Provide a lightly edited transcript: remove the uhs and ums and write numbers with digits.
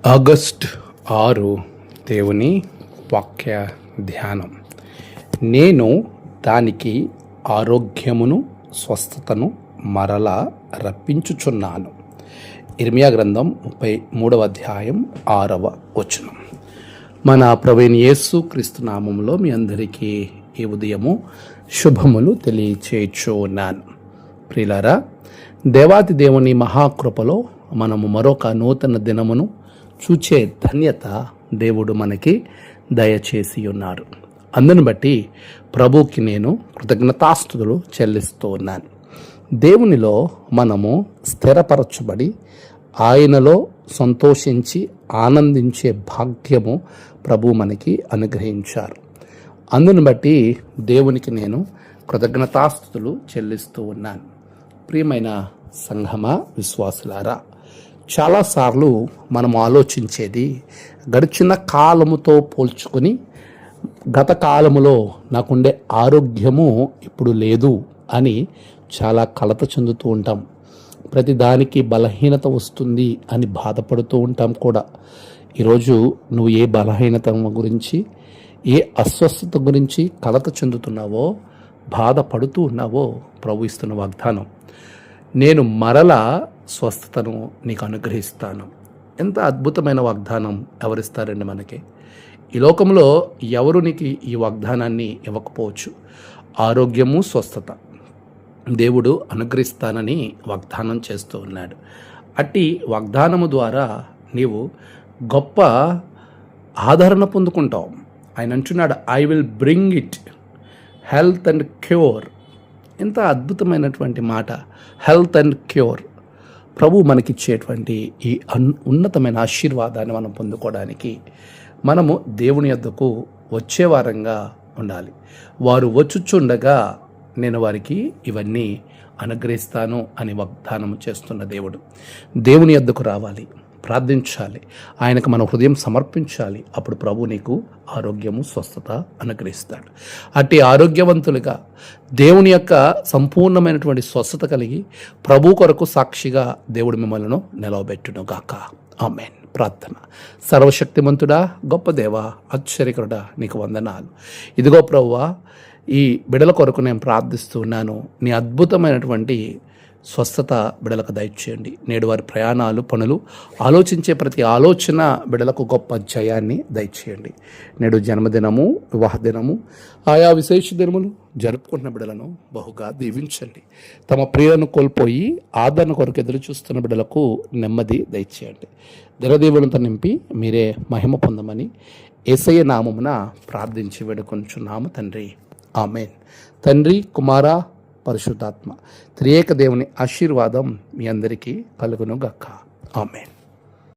August 6 దేవుని వాక్య ధ్యానం. నేను దానికి ఆరోగ్యమును స్వస్థతను మరలా రప్పించుచున్నాను. ఇర్మియా గ్రంథం 33వ అధ్యాయం 6వ వచనం. మన ప్రభువైన యేసు క్రీస్తు నామములో మీ అందరికీ ఈ ఉదయము శుభములు తెలియచేయచ్చు ఉన్నాను. ప్రియులారా, దేవాతి దేవుని మహాకృపలో మనము మరొక నూతన దినమును చూచే ధన్యత దేవుడు మనకి దయచేసి ఉన్నాడు. అందును బట్టి ప్రభువుకి నేను కృతజ్ఞతాస్తుతులు చెల్లిస్తూ ఉన్నాను. దేవునిలో మనము స్థిరపరచబడి ఆయనలో సంతోషించి ఆనందించే భాగ్యము ప్రభు మనకి అనుగ్రహించారు. అందును బట్టి దేవునికి నేను కృతజ్ఞతాస్తుతులు చెల్లిస్తూ ఉన్నాను. ప్రియమైన సంఘమా, విశ్వాసులారా, చాలాసార్లు మనం ఆలోచించేది గడిచిన కాలముతో పోల్చుకొని గత కాలములో నాకుండే ఆరోగ్యము ఇప్పుడు లేదు అని చాలా కలత చెందుతూ ఉంటాం. ప్రతిదానికి బలహీనత వస్తుంది అని బాధపడుతూ ఉంటాం కూడా. ఈరోజు నువ్వు ఏ బలహీనత గురించి, ఏ అస్వస్థత గురించి కలత చెందుతున్నావో, బాధపడుతూ ఉన్నావో ప్రభు ఇస్తున్న వాగ్దానం, నేను మరలా స్వస్థతను నీకు అనుగ్రహిస్తాను. ఎంత అద్భుతమైన వాగ్దానం ఎవరిస్తారండి మనకి? ఈ లోకంలో ఎవరు నీకు ఈ వాగ్దానాన్ని ఇవ్వకపోవచ్చు. ఆరోగ్యము, స్వస్థత దేవుడు అనుగ్రహిస్తానని వాగ్దానం చేస్తూ ఉన్నాడు. అట్టి వాగ్దానము ద్వారా నీవు గొప్ప ఆదరణ పొందుకుంటావు. ఆయన అంటున్నాడు, I will bring it health and cure. ఎంత అద్భుతమైనటువంటి మాట, హెల్త్ అండ్ క్యూర్. ప్రభు మనకిచ్చేటువంటి ఈ ఉన్నతమైన ఆశీర్వాదాన్ని మనం పొందుకోవడానికి మనము దేవుని యొద్దకు వచ్చే వారంగా ఉండాలి. వారు వచ్చుచుండగా నేను వారికి ఇవన్నీ అనుగ్రహిస్తాను అని వాగ్దానం చేస్తున్న దేవుడు. దేవుని యొద్దకు రావాలి, ప్రార్థించాలి, ఆయనకు మన హృదయం సమర్పించాలి. అప్పుడు ప్రభు నీకు ఆరోగ్యము, స్వస్థత అనుగ్రహిస్తాడు. అట్టి ఆరోగ్యవంతులుగా దేవుని యొక్క సంపూర్ణమైనటువంటి స్వస్థత కలిగి ప్రభు కొరకు సాక్షిగా దేవుడు మిమ్మల్ని నిలవబెట్టును గాక. ఆమేన్. ప్రార్థన. సర్వశక్తిమంతుడా, గొప్ప దేవా, ఆశ్చర్యకరుడా, నీకు వందనాలు. ఇదిగో ప్రభువా, ఈ బిడల కొరకు నేను ప్రార్థిస్తున్నాను. నీ అద్భుతమైనటువంటి స్వస్థత బిడలకు దయచేయండి. నేడు వారి ప్రయాణాలు, పనులు, ఆలోచించే ప్రతి ఆలోచన బిడలకు గొప్ప జయాన్ని దయచేయండి. నేడు జన్మదినము, వివాహ దినము, ఆయా విశేష దినములు జరుపుకుంటున్న బిడలను బహుగా దీవించండి. తమ ప్రియులను కోల్పోయి ఆదరణ కొరకు ఎదురు చూస్తున్న బిడలకు నెమ్మది దయచేయండి. దినదీవులతో నింపి మీరే మహిమ పొందమని యేసయ్య నామమున ప్రార్థించి వేడుకొనుచున్నాము తండ్రి. ఆమేన్. తండ్రి, కుమార, పరిశుద్ధాత్మ త్రియేక దేవుని ఆశీర్వాదం మీ అందరికీ కలుగును గాక. ఆమేన్.